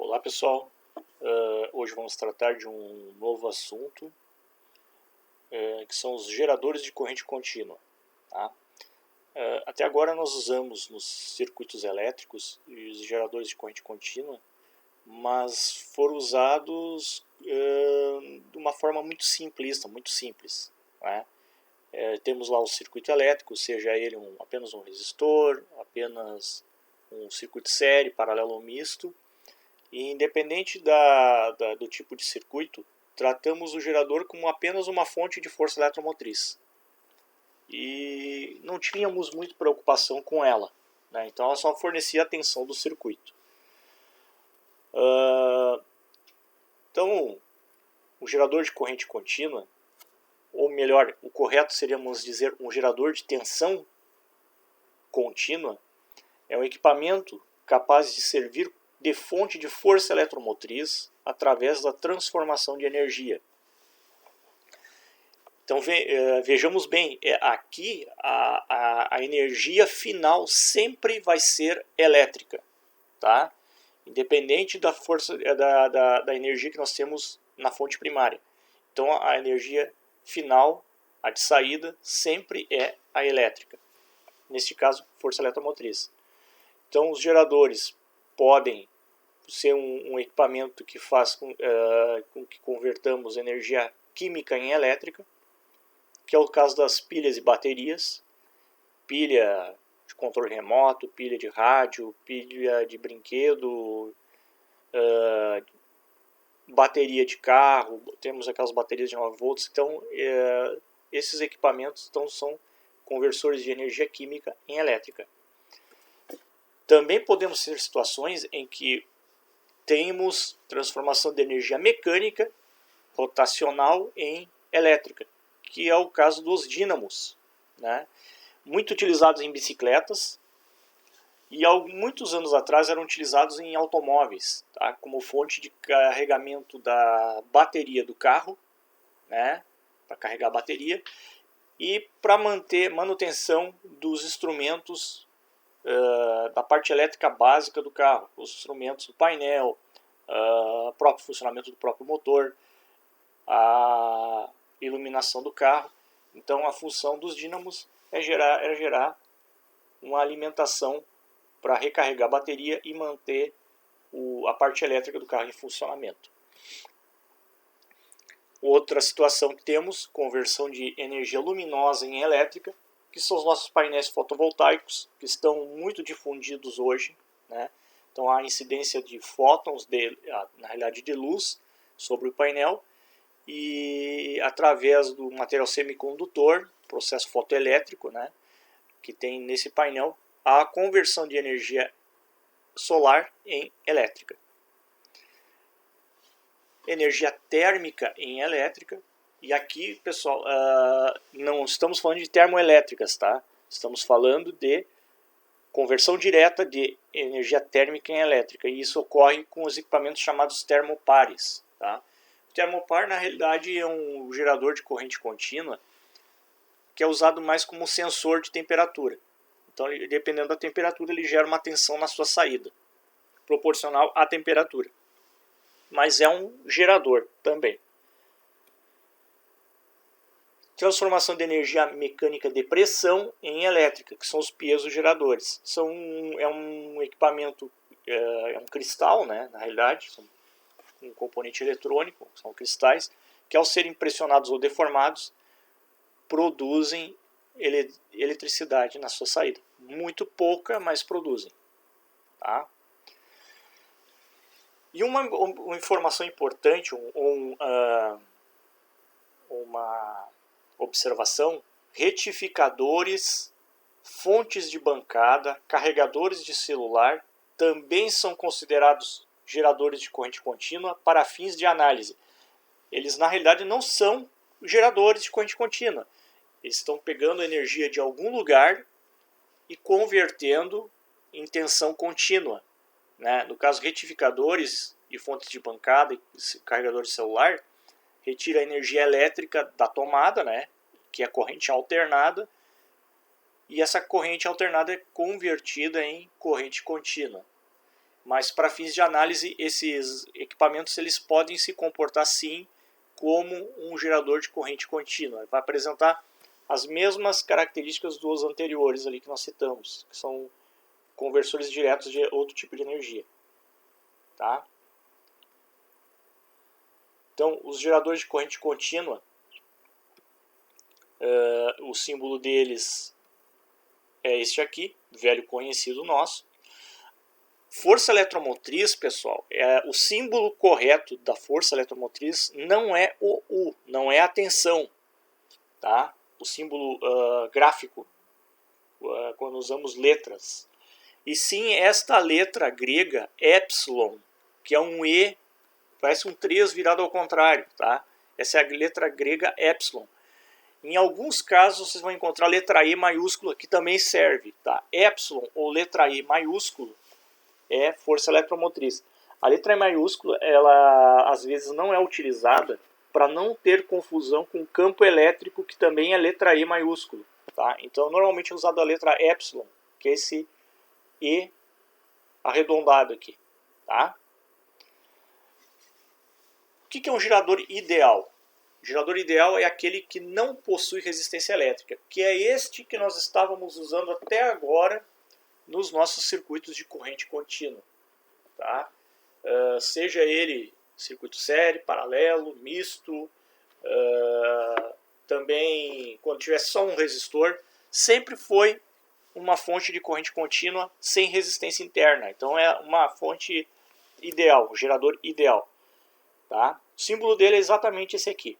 Olá pessoal, hoje vamos tratar de um novo assunto, que são os geradores de corrente contínua. Tá? Até agora nós usamos nos circuitos elétricos os geradores de corrente contínua, mas foram usados de uma forma muito simplista, muito simples. Né? Temos lá o circuito elétrico, seja ele apenas um resistor, apenas um circuito série, paralelo ou misto. E independente do tipo de circuito, tratamos o gerador como apenas uma fonte de força eletromotriz. E não tínhamos muita preocupação com ela, né? Então ela só fornecia a tensão do circuito. Então, o gerador de corrente contínua, ou melhor, o correto seríamos dizer um gerador de tensão contínua, é um equipamento capaz de servir de fonte de força eletromotriz através da transformação de energia. Então vejamos bem, aqui a energia final sempre vai ser elétrica, tá? Independente da força da energia que nós temos na fonte primária. Então a energia final, a de saída, sempre é a elétrica. Neste caso, força eletromotriz. Então os geradores podem ser um equipamento que faz com que convertamos energia química em elétrica, que é o caso das pilhas e baterias, pilha de controle remoto, pilha de rádio, pilha de brinquedo, bateria de carro, temos aquelas baterias de 9 volts. Então esses equipamentos são conversores de energia química em elétrica. Também podemos ter situações em que temos transformação de energia mecânica rotacional em elétrica, que é o caso dos dínamos, né? Muito utilizados em bicicletas e há muitos anos atrás eram utilizados em automóveis, tá? Como fonte de carregamento da bateria do carro, né? Para carregar a bateria e para manter manutenção dos instrumentos da parte elétrica básica do carro, os instrumentos do painel, próprio funcionamento do próprio motor, a iluminação do carro. Então a função dos dínamos era gerar uma alimentação para recarregar a bateria e manter a parte elétrica do carro em funcionamento. Outra situação que temos, conversão de energia luminosa em elétrica, que são os nossos painéis fotovoltaicos, que estão muito difundidos hoje, né? Então há incidência de fótons, na realidade de luz, sobre o painel, e através do material semicondutor, processo fotoelétrico, né, que tem nesse painel, a conversão de energia solar em elétrica. Energia térmica em elétrica. E aqui, pessoal, não estamos falando de termoelétricas, tá? Estamos falando de conversão direta de energia térmica em elétrica. E isso ocorre com os equipamentos chamados termopares, tá? O termopar, na realidade, é um gerador de corrente contínua que é usado mais como sensor de temperatura. Então, dependendo da temperatura, ele gera uma tensão na sua saída, proporcional à temperatura. Mas é um gerador também. Transformação de energia mecânica de pressão em elétrica, que são os piezogeradores. É um equipamento, é um cristal, né, na realidade, são um componente eletrônico, são cristais, que ao serem pressionados ou deformados, produzem eletricidade na sua saída. Muito pouca, mas produzem. Tá? E uma informação importante, uma observação: retificadores, fontes de bancada, carregadores de celular também são considerados geradores de corrente contínua para fins de análise. Eles, na realidade, não são geradores de corrente contínua. Eles estão pegando energia de algum lugar e convertendo em tensão contínua. Né? No caso, retificadores e fontes de bancada e carregadores de celular, retira a energia elétrica da tomada, né? Que é corrente alternada, e essa corrente alternada é convertida em corrente contínua. Mas para fins de análise, esses equipamentos eles podem se comportar sim como um gerador de corrente contínua. Vai apresentar as mesmas características dos anteriores ali que nós citamos, que são conversores diretos de outro tipo de energia. Tá? Então, os geradores de corrente contínua, o símbolo deles é este aqui, velho conhecido nosso. Força eletromotriz, pessoal, o símbolo correto da força eletromotriz não é o U, não é a tensão, tá? O símbolo gráfico, quando usamos letras, e sim esta letra grega epsilon, que é um E, parece um 3 virado ao contrário, tá? Essa é a letra grega epsilon. Em alguns casos vocês vão encontrar a letra E maiúscula, que também serve, tá? Epsilon ou letra E maiúsculo é força eletromotriz. A letra E maiúscula, ela às vezes não é utilizada para não ter confusão com o campo elétrico, que também é letra E maiúsculo. Tá? Então, normalmente é usado a letra epsilon, que é esse E arredondado aqui. Tá? O que é um gerador ideal? O gerador ideal é aquele que não possui resistência elétrica, que é este que nós estávamos usando até agora nos nossos circuitos de corrente contínua. Tá? Seja ele circuito série, paralelo, misto, também quando tiver só um resistor, sempre foi uma fonte de corrente contínua sem resistência interna. Então é uma fonte ideal, um gerador ideal. Tá? O símbolo dele é exatamente esse aqui.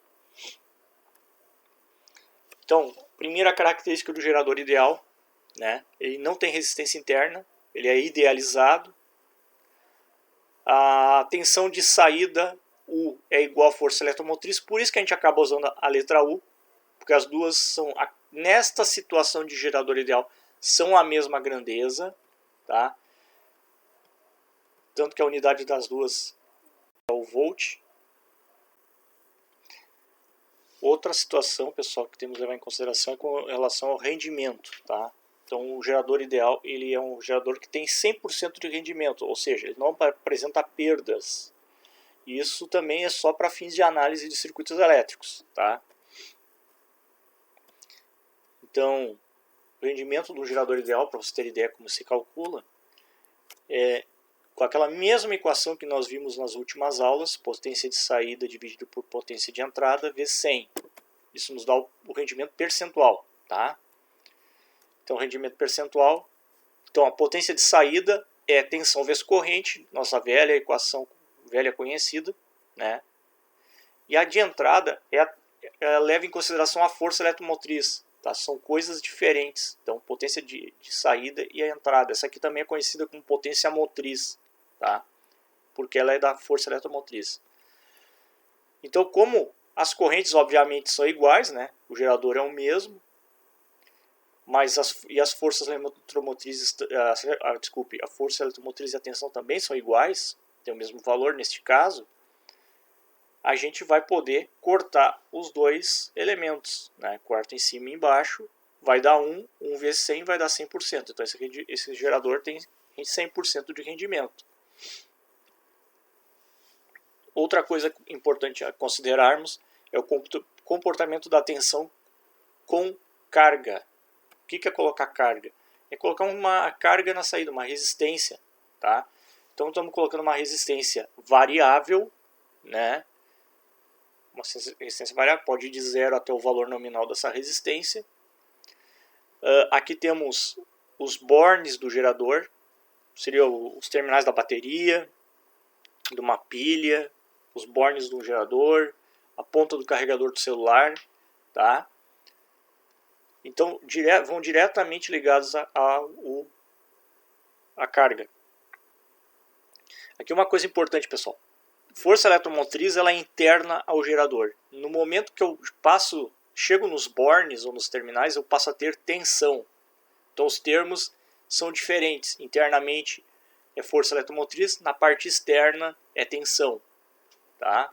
Então, primeira característica do gerador ideal, né? Ele não tem resistência interna, ele é idealizado. A tensão de saída U é igual à força eletromotriz, por isso que a gente acaba usando a letra U, porque as duas são, nesta situação de gerador ideal, são a mesma grandeza, tá? Tanto que a unidade das duas é o volt. Outra situação, pessoal, que temos que levar em consideração é com relação ao rendimento, tá? Então, o gerador ideal ele é um gerador que tem 100% de rendimento, ou seja, ele não apresenta perdas. Isso também é só para fins de análise de circuitos elétricos, tá? Então, o rendimento do gerador ideal, para você ter ideia como se calcula, é com aquela mesma equação que nós vimos nas últimas aulas, potência de saída dividido por potência de entrada vezes 100. Isso nos dá o rendimento percentual, tá? Então, rendimento percentual. Então, a potência de saída é tensão vezes corrente, nossa velha equação, velha conhecida, né? E a de entrada leva em consideração a força eletromotriz, tá? São coisas diferentes. Então, potência de saída e a entrada. Essa aqui também é conhecida como potência motriz, tá? Porque ela é da força eletromotriz. Então, como as correntes obviamente são iguais, né? O gerador é o mesmo, mas as forças eletromotrizes, a força eletromotriz e a tensão também são iguais, tem o mesmo valor neste caso, a gente vai poder cortar os dois elementos, né? Corta em cima e embaixo, vai dar 1 vezes 100 vai dar 100%. Então esse gerador tem 100% de rendimento. Outra coisa importante a considerarmos é o comportamento da tensão com carga. O que é colocar carga? É colocar uma carga na saída, uma resistência. Tá? Então estamos colocando uma resistência variável, né? Uma resistência variável, pode ir de 0 até o valor nominal dessa resistência. Aqui temos os bornes do gerador, seriam os terminais da bateria, de uma pilha, os bornes do gerador, a ponta do carregador do celular, tá? Então vão diretamente ligados à carga. Aqui uma coisa importante, pessoal. Força eletromotriz ela é interna ao gerador. No momento que eu chego nos bornes ou nos terminais, eu passo a ter tensão. Então os termos são diferentes. Internamente é força eletromotriz, na parte externa é tensão. Tá?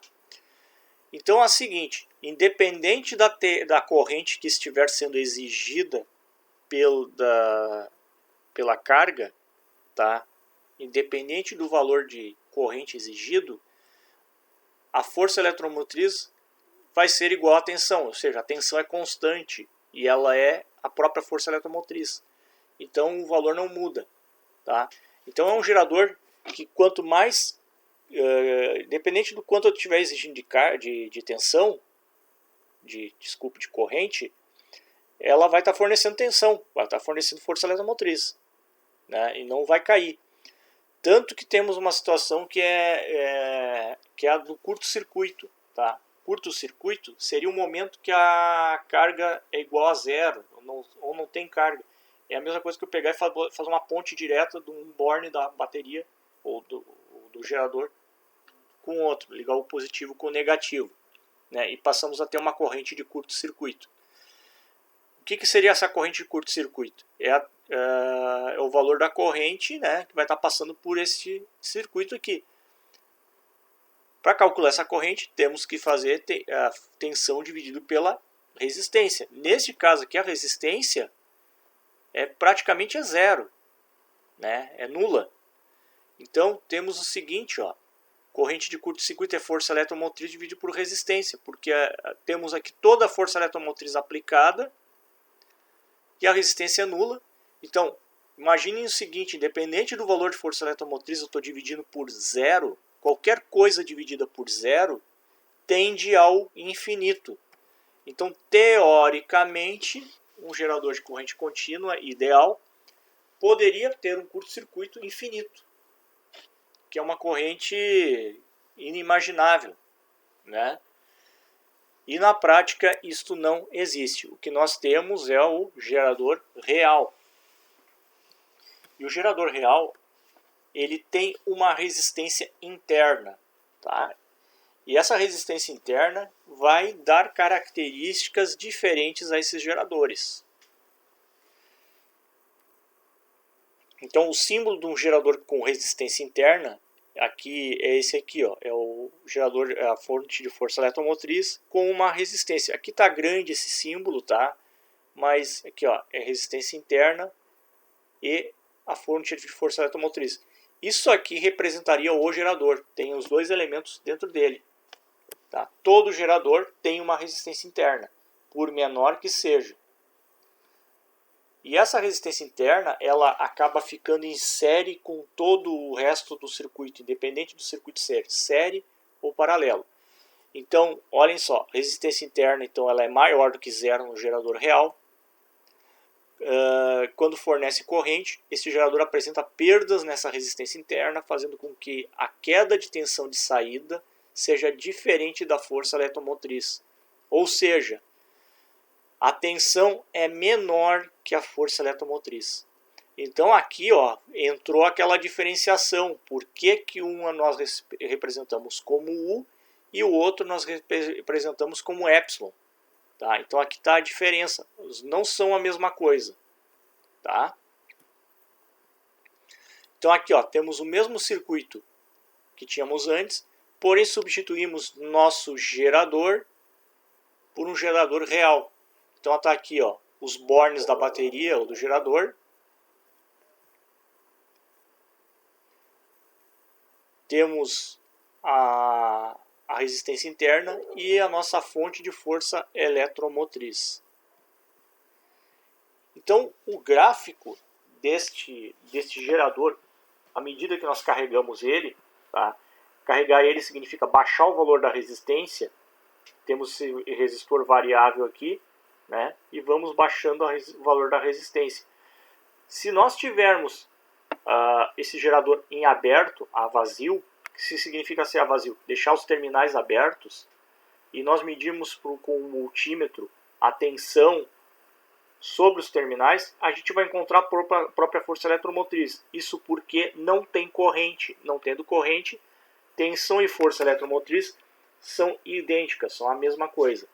Então é o seguinte, independente da corrente que estiver sendo exigida pela carga, tá? independente do valor de corrente exigido, a força eletromotriz vai ser igual à tensão, ou seja, a tensão é constante e ela é a própria força eletromotriz. Então o valor não muda. Tá? Então é um gerador que quanto mais, independente do quanto eu estiver exigindo de tensão, de corrente, ela vai estar fornecendo tensão, vai estar fornecendo força eletromotriz, né? E não vai cair. Tanto que temos uma situação que é a do curto-circuito. Tá? Curto-circuito seria um momento que a carga é igual a zero, ou não tem carga. É a mesma coisa que eu pegar e fazer uma ponte direta de um borne da bateria ou do gerador com outro, ligar o positivo com o negativo, né? E passamos a ter uma corrente de curto-circuito. O que seria essa corrente de curto-circuito? É o valor da corrente, né, que vai estar passando por esse circuito aqui. Para calcular essa corrente, temos que fazer a tensão dividido pela resistência. Neste caso aqui, a resistência é praticamente zero, né? É nula. Então temos o seguinte, ó, corrente de curto-circuito é força eletromotriz dividida por resistência, porque temos aqui toda a força eletromotriz aplicada e a resistência é nula. Então, imaginem o seguinte, independente do valor de força eletromotriz, eu estou dividindo por zero, qualquer coisa dividida por zero tende ao infinito. Então, teoricamente, um gerador de corrente contínua ideal poderia ter um curto-circuito infinito, que é uma corrente inimaginável, né? E na prática isto não existe. O que nós temos é o gerador real. E o gerador real, ele tem uma resistência interna, tá? E essa resistência interna vai dar características diferentes a esses geradores. Então o símbolo de um gerador com resistência interna aqui é esse aqui, ó, é o gerador, a fonte de força eletromotriz com uma resistência. Aqui está grande esse símbolo, tá? Mas aqui, ó, é resistência interna e a fonte de força eletromotriz. Isso aqui representaria o gerador. Tem os dois elementos dentro dele. Tá? Todo gerador tem uma resistência interna, por menor que seja. E essa resistência interna, ela acaba ficando em série com todo o resto do circuito, independente do circuito ser série ou paralelo. Então, olhem só, resistência interna, então, ela é maior do que zero no gerador real. Quando fornece corrente, esse gerador apresenta perdas nessa resistência interna, fazendo com que a queda de tensão de saída seja diferente da força eletromotriz. Ou seja, a tensão é menor que a força eletromotriz. Então aqui, ó, entrou aquela diferenciação. Por que uma nós representamos como U e o outro nós representamos como Epsilon? Tá? Então aqui está a diferença. Eles não são a mesma coisa. Tá? Então aqui, ó, temos o mesmo circuito que tínhamos antes, porém substituímos nosso gerador por um gerador real. Então está aqui, ó, os bornes da bateria ou do gerador. Temos a resistência interna e a nossa fonte de força eletromotriz. Então o gráfico deste gerador, à medida que nós carregamos ele, tá? Carregar ele significa baixar o valor da resistência. Temos esse resistor variável aqui, né? E vamos baixando o valor da resistência. Se nós tivermos esse gerador em aberto, a vazio, o que significa ser a vazio? Deixar os terminais abertos e nós medirmos com o multímetro a tensão sobre os terminais, a gente vai encontrar a própria força eletromotriz. Isso porque não tem corrente. Não tendo corrente, tensão e força eletromotriz são idênticas, são a mesma coisa.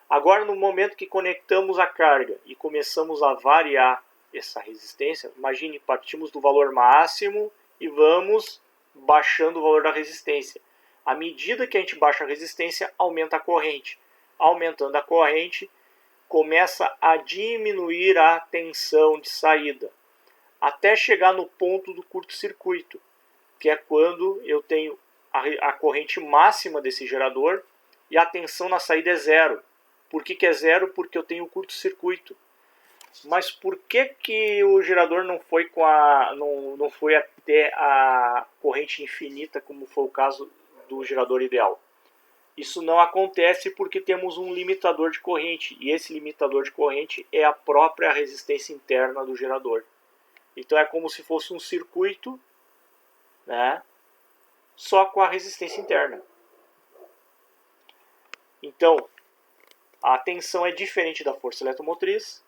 Agora, no momento que conectamos a carga e começamos a variar essa resistência, imagine, partimos do valor máximo e vamos baixando o valor da resistência. À medida que a gente baixa a resistência, aumenta a corrente. Aumentando a corrente, começa a diminuir a tensão de saída. até chegar no ponto do curto-circuito, que é quando eu tenho a corrente máxima desse gerador e a tensão na saída é zero. Por que é zero? Porque eu tenho curto-circuito. Mas por que o gerador não foi, não foi até a corrente infinita, como foi o caso do gerador ideal? Isso não acontece porque temos um limitador de corrente, e esse limitador de corrente é a própria resistência interna do gerador. Então é como se fosse um circuito, né, só com a resistência interna. Então, a tensão é diferente da força eletromotriz.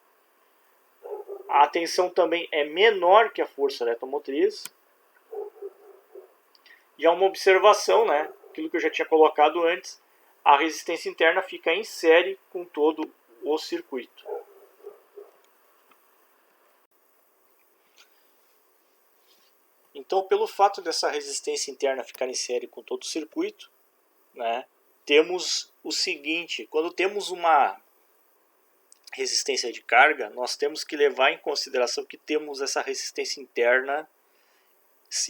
A tensão também é menor que a força eletromotriz. E há uma observação, né, aquilo que eu já tinha colocado antes, a resistência interna fica em série com todo o circuito. Então, pelo fato dessa resistência interna ficar em série com todo o circuito, né, temos o seguinte: quando temos uma resistência de carga, nós temos que levar em consideração que temos essa resistência interna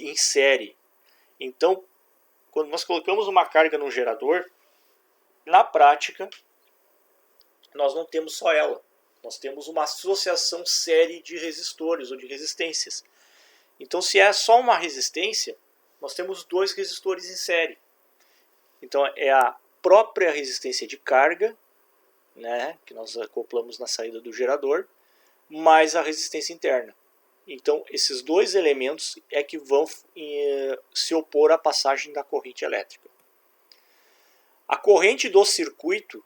em série. Então, quando nós colocamos uma carga no gerador, na prática, nós não temos só ela. Nós temos uma associação série de resistores ou de resistências. Então, se é só uma resistência, nós temos dois resistores em série. Então, é a própria resistência de carga, né, que nós acoplamos na saída do gerador, mais a resistência interna. Então, esses dois elementos é que vão se opor à passagem da corrente elétrica. A corrente do circuito,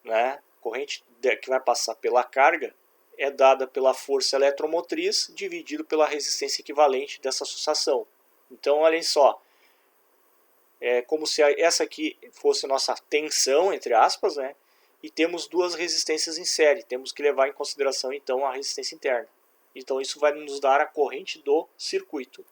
né, corrente que vai passar pela carga, é dada pela força eletromotriz dividido pela resistência equivalente dessa associação. Então, olhem só, é como se essa aqui fosse a nossa tensão, entre aspas, né, e temos duas resistências em série. Temos que levar em consideração, então, a resistência interna. Então, isso vai nos dar a corrente do circuito.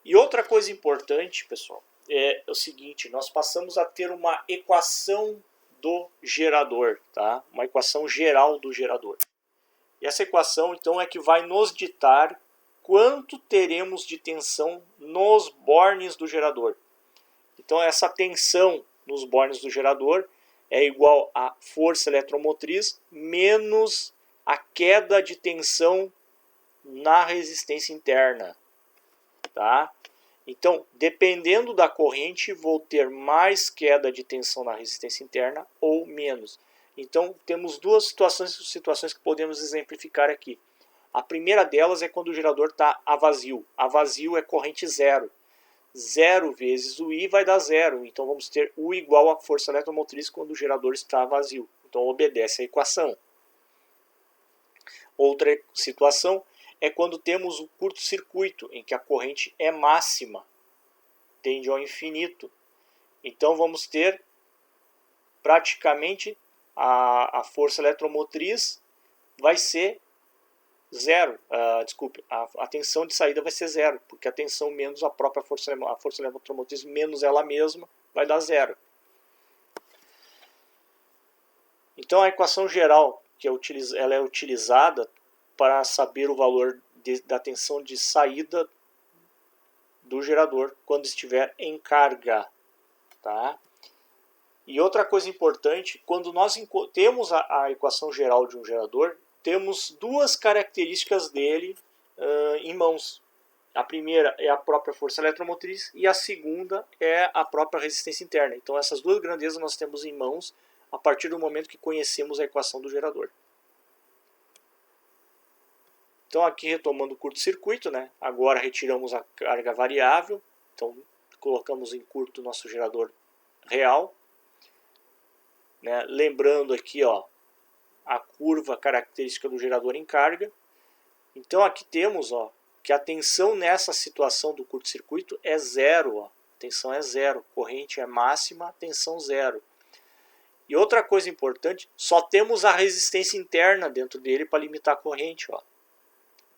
E outra coisa importante, pessoal, é o seguinte: nós passamos a ter uma equação do gerador, tá? Uma equação geral do gerador. E essa equação, então, é que vai nos ditar quanto teremos de tensão nos bornes do gerador. Então, essa tensão nos bornes do gerador é igual à força eletromotriz menos a queda de tensão na resistência interna. Tá? Então, dependendo da corrente, vou ter mais queda de tensão na resistência interna ou menos. Então, temos duas situações que podemos exemplificar aqui. A primeira delas é quando o gerador está a vazio. A vazio é corrente zero. 0 vezes o I vai dar 0. Então, vamos ter U igual à força eletromotriz quando o gerador está vazio. Então, obedece à equação. Outra situação é quando temos o curto-circuito, em que a corrente é máxima, tende ao infinito. Então, vamos ter praticamente a força eletromotriz vai ser zero. A tensão de saída vai ser zero, porque a tensão menos a própria força eletromotriz menos ela mesma vai dar zero. Então, a equação geral que ela é utilizada para saber o valor da tensão de saída do gerador quando estiver em carga. Tá? E outra coisa importante, quando nós temos a equação geral de um gerador, temos duas características dele em mãos. A primeira é a própria força eletromotriz e a segunda é a própria resistência interna. Então, essas duas grandezas nós temos em mãos a partir do momento que conhecemos a equação do gerador. Então, aqui retomando o curto-circuito, né? Agora retiramos a carga variável, então colocamos em curto o nosso gerador real. Né? Lembrando aqui, ó, a curva característica do gerador em carga. Então, aqui temos, ó, que a tensão nessa situação do curto-circuito é zero. Ó. Tensão é zero, corrente é máxima, tensão zero. E outra coisa importante, só temos a resistência interna dentro dele para limitar a corrente. Ó.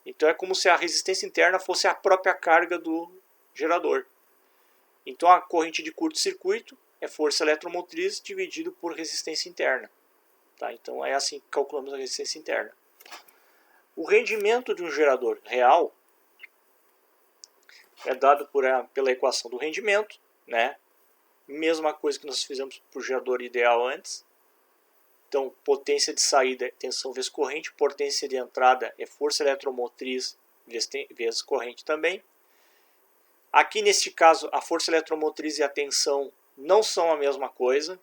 Então é como se a resistência interna fosse a própria carga do gerador. Então a corrente de curto-circuito é força eletromotriz dividido por resistência interna. Tá? Então é assim que calculamos a resistência interna. O rendimento de um gerador real é dado pela equação do rendimento, né? Mesma coisa que nós fizemos para o gerador ideal antes. Então, potência de saída é tensão vezes corrente, potência de entrada é força eletromotriz vezes corrente também. Aqui, neste caso, a força eletromotriz e a tensão não são a mesma coisa,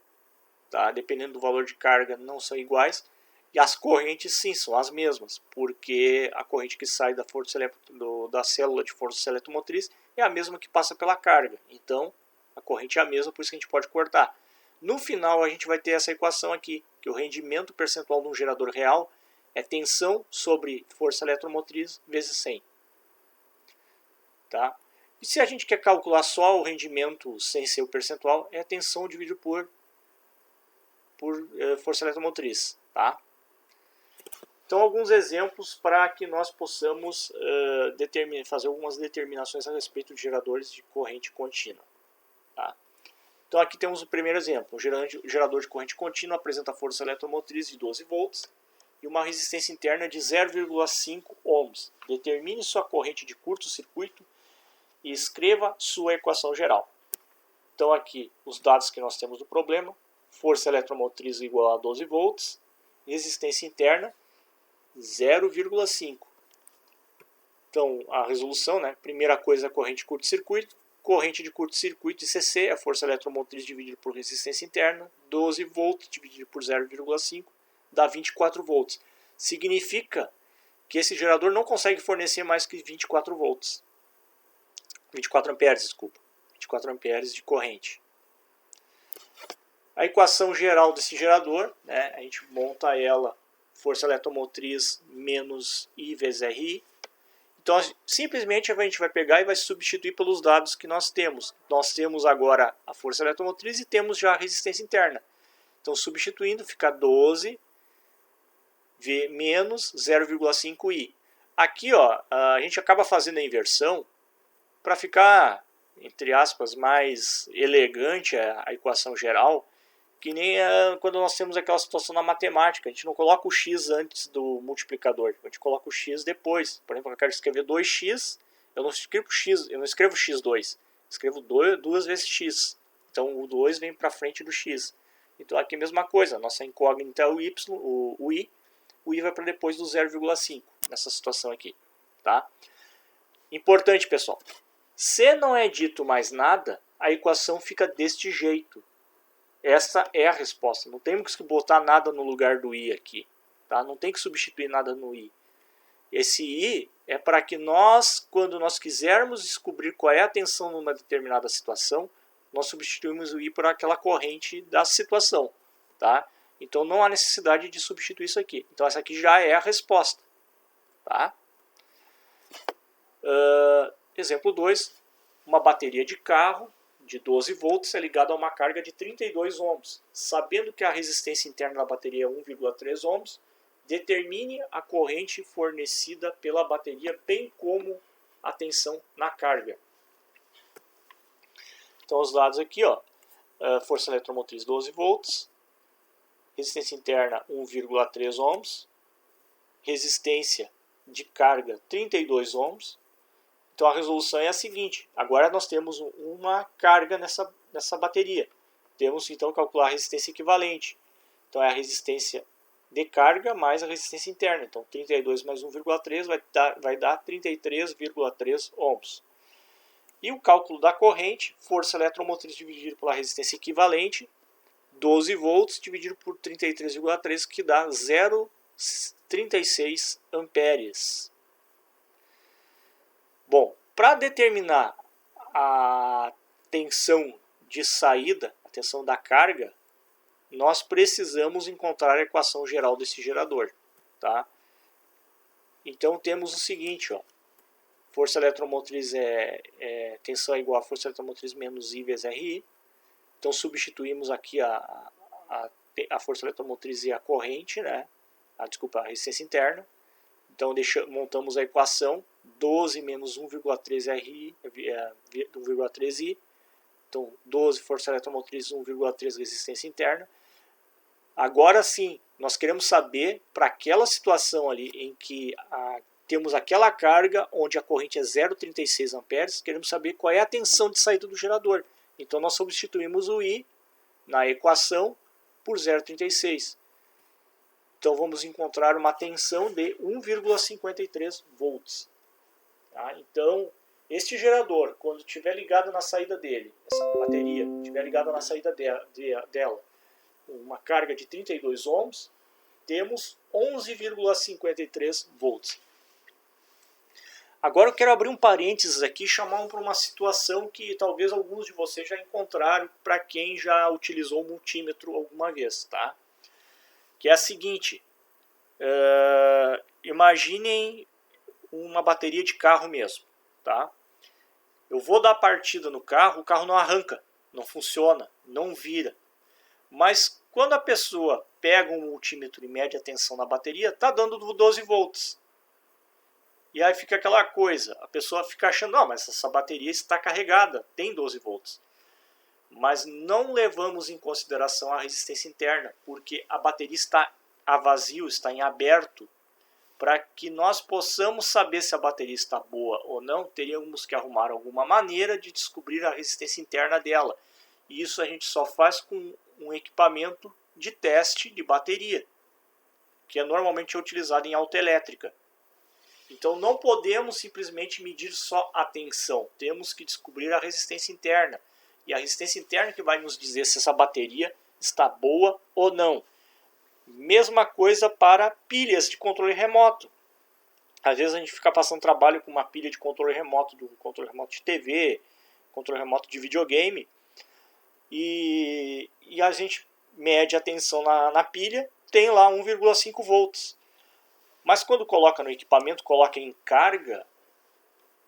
tá? Dependendo do valor de carga, não são iguais. E as correntes, sim, são as mesmas, porque a corrente que sai da célula de força eletromotriz é a mesma que passa pela carga. Então, a corrente é a mesma, por isso que a gente pode cortar. No final, a gente vai ter essa equação aqui, que o rendimento percentual de um gerador real é tensão sobre força eletromotriz vezes 100. Tá? E se a gente quer calcular só o rendimento sem ser o percentual, é tensão dividido por força eletromotriz. Tá? Então, alguns exemplos para que nós possamos fazer algumas determinações a respeito de geradores de corrente contínua. Tá? Então, aqui temos o primeiro exemplo. O gerador de corrente contínua apresenta força eletromotriz de 12 volts e uma resistência interna de 0,5 ohms. Determine sua corrente de curto-circuito e escreva sua equação geral. Então, aqui os dados que nós temos do problema. Força eletromotriz igual a 12 volts. Resistência interna 0,5. Então, a resolução, né? Primeira coisa, a corrente de curto-circuito. Corrente de curto-circuito, ICC, a força eletromotriz dividida por resistência interna. 12 volts dividido por 0,5 dá 24 volts. Significa que esse gerador não consegue fornecer mais que 24 volts. 24 amperes, desculpa. 24 amperes de corrente. A equação geral desse gerador, né? A gente monta ela, força eletromotriz menos I vezes RI. Então, simplesmente a gente vai pegar e vai substituir pelos dados que nós temos. Nós temos agora a força eletromotriz e temos já a resistência interna. Então, substituindo, fica 12 V menos 0,5I. Aqui, ó, a gente acaba fazendo a inversão para ficar, entre aspas, mais elegante a equação geral, que nem quando nós temos aquela situação na matemática. A gente não coloca o x antes do multiplicador, a gente coloca o x depois. Por exemplo, eu quero escrever 2x, eu não escrevo x2, escrevo 2 vezes x. Então o 2 vem para frente do x. Então aqui a mesma coisa, nossa incógnita é o y, o i vai para depois do 0,5 nessa situação aqui. Tá? Importante, pessoal, se não é dito mais nada, a equação fica deste jeito. Essa é a resposta. Não temos que botar nada no lugar do i aqui. Tá? Não tem que substituir nada no i. Esse i é para que nós, quando nós quisermos descobrir qual é a tensão numa determinada situação, nós substituímos o i por aquela corrente da situação. Tá? Então não há necessidade de substituir isso aqui. Então essa aqui já é a resposta. Tá? Exemplo 2. Uma bateria de carro de 12 volts é ligado a uma carga de 32 ohms. Sabendo que a resistência interna da bateria é 1,3 ohms, determine a corrente fornecida pela bateria, bem como a tensão na carga. Então, os dados aqui, ó, força eletromotriz 12 volts, resistência interna 1,3 ohms, resistência de carga 32 ohms. Então a resolução é a seguinte: agora nós temos uma carga nessa bateria. Temos então que calcular a resistência equivalente. Então é a resistência de carga mais a resistência interna. Então 32 mais 1,3 vai dar 33,3 ohms. E o cálculo da corrente, força eletromotriz dividido pela resistência equivalente, 12 volts dividido por 33,3, que dá 0,36 amperes. Bom, para determinar a tensão de saída, a tensão da carga, nós precisamos encontrar a equação geral desse gerador. Tá? Então temos o seguinte, ó, força eletromotriz tensão é igual a força eletromotriz menos I vezes RI. Então substituímos aqui a força eletromotriz e a corrente, né? A resistência interna. Então montamos a equação 12 menos 1,3 RI, 1,3 I. Então 12 força eletromotriz, 1,3 resistência interna. Agora sim, Nós queremos saber, para aquela situação ali em que temos aquela carga onde a corrente é 0,36 amperes, queremos saber qual é a tensão de saída do gerador. Então nós substituímos o I na equação por 0,36. Então vamos encontrar uma tensão de 1,53 volts. Tá? Então, este gerador, quando estiver ligado na saída dele, essa bateria estiver ligada na saída dela, uma carga de 32 ohms, temos 11,53 volts. Agora eu quero abrir um parênteses aqui e chamar para uma situação que talvez alguns de vocês já encontraram para quem já utilizou o multímetro alguma vez, tá? Que é a seguinte, imaginem uma bateria de carro mesmo, tá? Eu vou dar partida no carro, o carro não arranca, não funciona, não vira. Mas quando a pessoa pega um multímetro e mede a tensão na bateria, está dando 12 volts. E aí fica aquela coisa, a pessoa fica achando, não, mas essa bateria está carregada, tem 12 volts. Mas não levamos em consideração a resistência interna, porque a bateria está a vazio, está em aberto. Para que nós possamos saber se a bateria está boa ou não, teríamos que arrumar alguma maneira de descobrir a resistência interna dela. E isso a gente só faz com um equipamento de teste de bateria, que é normalmente utilizado em autoelétrica. Então não podemos simplesmente medir só a tensão, temos que descobrir a resistência interna. E a resistência interna que vai nos dizer se essa bateria está boa ou não. Mesma coisa para pilhas de controle remoto. Às vezes a gente fica passando trabalho com uma pilha de controle remoto, do controle remoto de TV, controle remoto de videogame, e a gente mede a tensão na pilha, tem lá 1,5 volts. Mas quando coloca no equipamento, coloca em carga,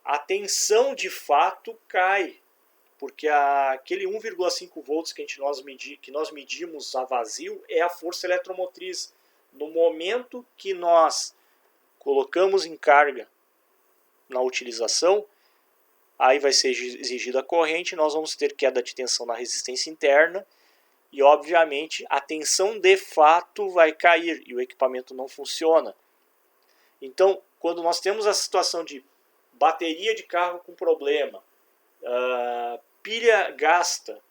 a tensão de fato cai. Porque aquele 1,5 volts que nós medimos a vazio é a força eletromotriz. No momento que nós colocamos em carga na utilização, aí vai ser exigida a corrente, nós vamos ter queda de tensão na resistência interna e, obviamente, a tensão de fato vai cair e o equipamento não funciona. Então, quando nós temos a situação de bateria de carro com problema, pilha gasta,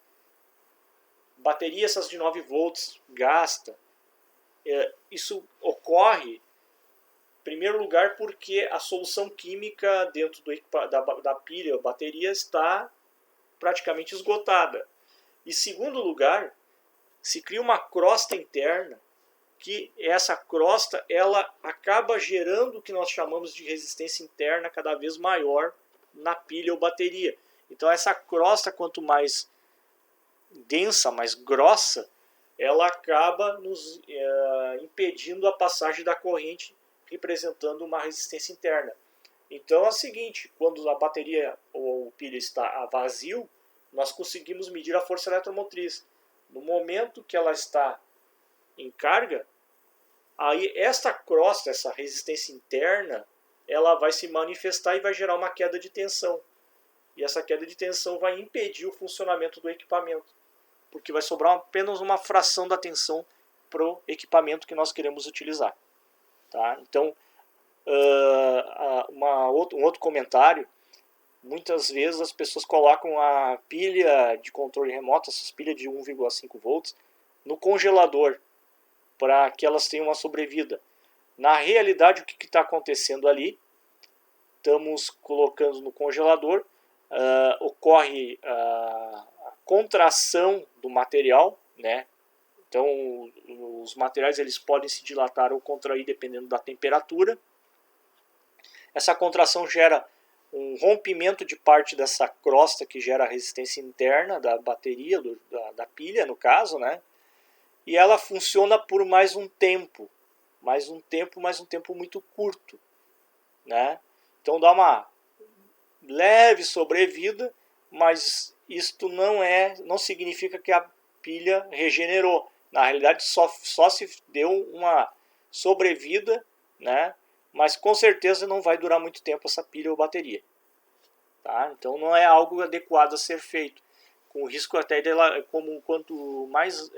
bateria essas de 9 volts gasta, isso ocorre, em primeiro lugar, porque a solução química dentro da pilha ou bateria está praticamente esgotada. E, em segundo lugar, se cria uma crosta interna, que essa crosta ela acaba gerando o que nós chamamos de resistência interna cada vez maior na pilha ou bateria. Então essa crosta, quanto mais densa, mais grossa, ela acaba nos impedindo a passagem da corrente, representando uma resistência interna. Então é o seguinte, quando a bateria ou pilha está a vazio, nós conseguimos medir a força eletromotriz. No momento que ela está em carga, aí esta crosta, essa resistência interna, ela vai se manifestar e vai gerar uma queda de tensão. E essa queda de tensão vai impedir o funcionamento do equipamento, porque vai sobrar apenas uma fração da tensão para o equipamento que nós queremos utilizar. Tá? Então, um outro comentário, muitas vezes as pessoas colocam a pilha de controle remoto, essas pilhas de 1,5 volts, no congelador, para que elas tenham uma sobrevida. Na realidade, o que está acontecendo ali? Estamos colocando no congelador, ocorre a contração do material, né? Então os materiais eles podem se dilatar ou contrair dependendo da temperatura. Essa contração gera um rompimento de parte dessa crosta que gera a resistência interna da bateria, da pilha no caso, né? E ela funciona por mais um tempo muito curto, né? Então dá uma leve sobrevida, mas isto não significa que a pilha regenerou. Na realidade só se deu uma sobrevida, né? Mas com certeza não vai durar muito tempo essa pilha ou bateria. Tá? Então não é algo adequado a ser feito. com risco até dela, quanto mais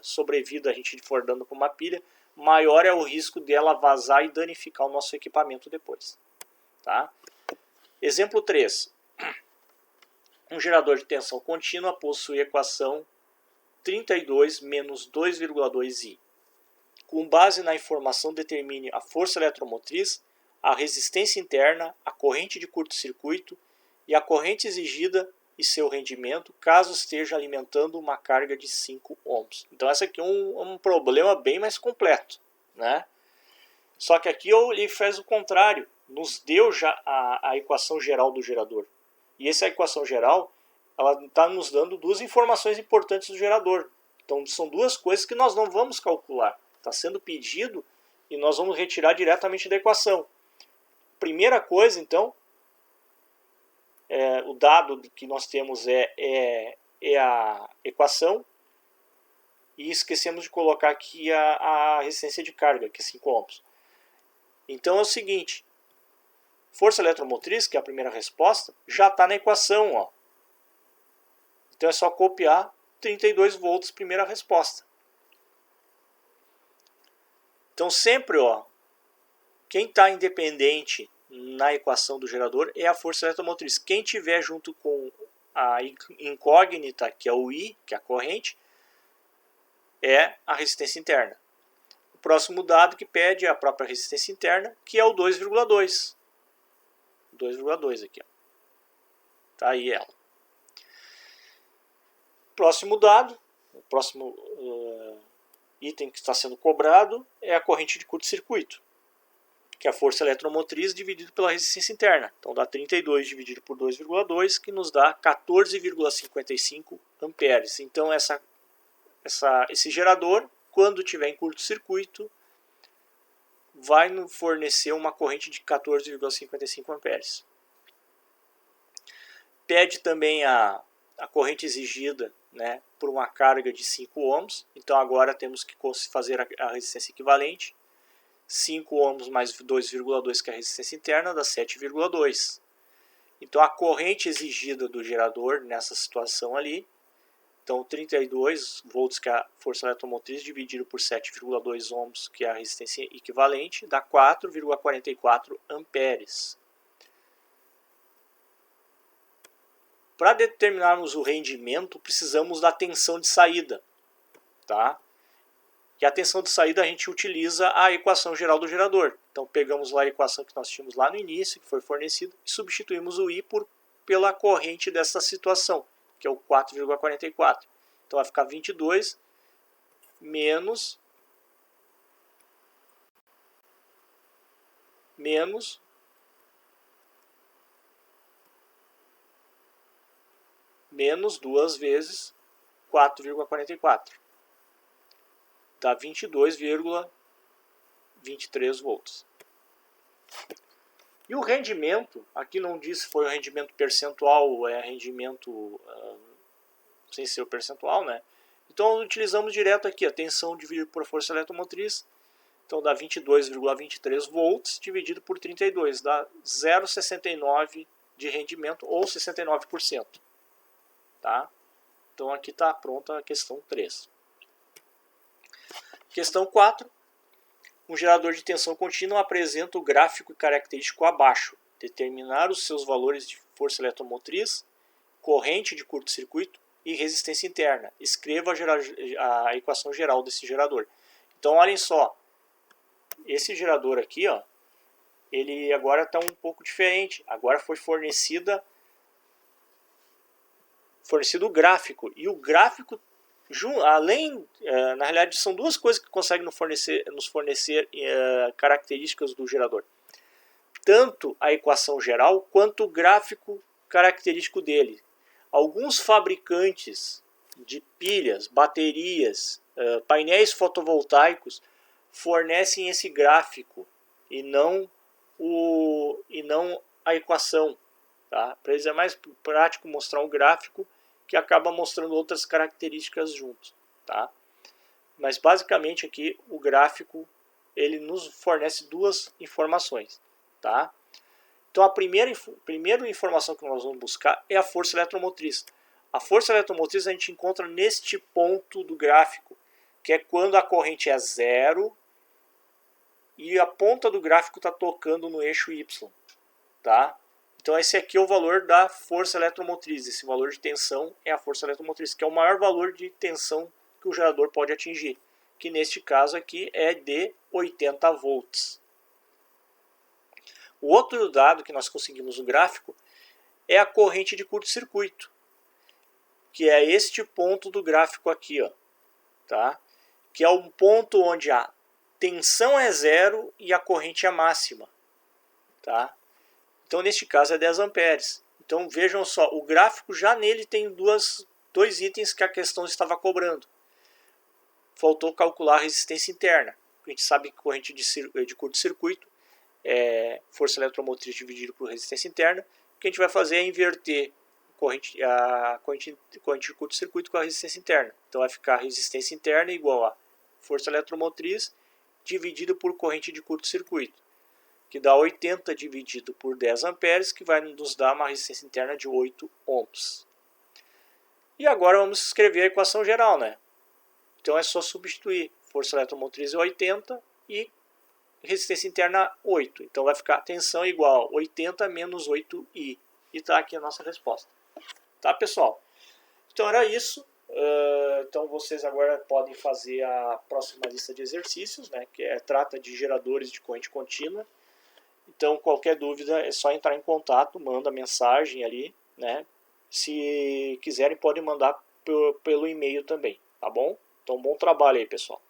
sobrevida a gente for dando com uma pilha, maior é o risco dela vazar e danificar o nosso equipamento depois. Tá? Exemplo 3. Um gerador de tensão contínua possui a equação 32 menos 2,2I. Com base na informação, determine a força eletromotriz, a resistência interna, a corrente de curto-circuito e a corrente exigida e seu rendimento, caso esteja alimentando uma carga de 5 ohms. Então, esse aqui é um problema bem mais completo, né? Só que aqui ele faz o contrário, nos deu já a equação geral do gerador. E essa equação geral, ela está nos dando duas informações importantes do gerador. Então, são duas coisas que nós não vamos calcular. Está sendo pedido e nós vamos retirar diretamente da equação. Primeira coisa, então, o dado que nós temos é a equação, e esquecemos de colocar aqui a resistência de carga, que é 5 ohms. Então é o seguinte, força eletromotriz, que é a primeira resposta, já está na equação. Ó. Então é só copiar 32 volts, primeira resposta. Então sempre, quem está independente na equação do gerador é a força eletromotriz. Quem tiver junto com a incógnita, que é o I, que é a corrente, é a resistência interna. O próximo dado que pede é a própria resistência interna, que é o 2,2. 2,2 aqui. Está aí ela. Próximo dado, o próximo item que está sendo cobrado é a corrente de curto-circuito, que é a força eletromotriz dividido pela resistência interna. Então dá 32 dividido por 2,2, que nos dá 14,55 amperes. Então esse gerador, quando tiver em curto-circuito, vai nos fornecer uma corrente de 14,55 amperes. Pede também a corrente exigida, né, por uma carga de 5 ohms. Então agora temos que fazer a resistência equivalente. 5 ohms mais 2,2, que é a resistência interna, dá 7,2. Então a corrente exigida do gerador nessa situação ali, então 32 volts, que é a força eletromotriz, dividido por 7,2 ohms, que é a resistência equivalente, dá 4,44 amperes. Para determinarmos o rendimento, precisamos da tensão de saída. Tá? E a tensão de saída a gente utiliza a equação geral do gerador. Então pegamos lá a equação que nós tínhamos lá no início, que foi fornecida, e substituímos o I pela corrente dessa situação, que é o 4,44. Então vai ficar 22 menos 2 vezes 4,44. Dá 22,23 volts. E o rendimento, aqui não diz se foi o rendimento percentual ou é rendimento sem ser o percentual, né? Então utilizamos direto aqui a tensão dividido por força eletromotriz. Então dá 22,23 volts dividido por 32, dá 0,69 de rendimento ou 69%. Tá? Então aqui está pronta a questão 3. Questão 4. Um gerador de tensão contínua apresenta o gráfico característico abaixo. Determinar os seus valores de força eletromotriz, corrente de curto-circuito e resistência interna. Escreva a equação geral desse gerador. Então, olhem só. Esse gerador aqui, ele agora está um pouco diferente. Agora foi fornecido o gráfico. E o gráfico, na realidade, são duas coisas que conseguem nos fornecer características do gerador. Tanto a equação geral, quanto o gráfico característico dele. Alguns fabricantes de pilhas, baterias, painéis fotovoltaicos fornecem esse gráfico e não a equação. Tá? Para eles é mais prático mostrar um gráfico que acaba mostrando outras características juntos. Tá? Mas basicamente aqui o gráfico ele nos fornece duas informações. Tá? Então a primeira informação que nós vamos buscar é a força eletromotriz. A força eletromotriz a gente encontra neste ponto do gráfico, que é quando a corrente é zero e a ponta do gráfico está tocando no eixo Y. Tá? Então esse aqui é o valor da força eletromotriz. Esse valor de tensão é a força eletromotriz, que é o maior valor de tensão que o gerador pode atingir, que neste caso aqui é de 80 volts. O outro dado que nós conseguimos no gráfico é a corrente de curto-circuito, que é este ponto do gráfico aqui, ó, tá? Que é um ponto onde a tensão é zero e a corrente é máxima. Tá? Então, neste caso, é 10 amperes. Então, vejam só, o gráfico já nele tem dois itens que a questão estava cobrando. Faltou calcular a resistência interna. A gente sabe que corrente de curto-circuito é força eletromotriz dividido por resistência interna. O que a gente vai fazer é inverter a corrente de curto-circuito com a resistência interna. Então, vai ficar resistência interna igual a força eletromotriz dividido por corrente de curto-circuito, que dá 80 dividido por 10 amperes, que vai nos dar uma resistência interna de 8 ohms. E agora vamos escrever a equação geral, né? Então é só substituir força eletromotriz 80 e resistência interna 8. Então vai ficar tensão igual a 80 menos 8I. E está aqui a nossa resposta. Tá, pessoal? Então era isso. Então vocês agora podem fazer a próxima lista de exercícios, né? Que trata de geradores de corrente contínua. Então, qualquer dúvida é só entrar em contato, manda mensagem ali, né? Se quiserem, podem mandar pelo e-mail também, tá bom? Então, bom trabalho aí, pessoal.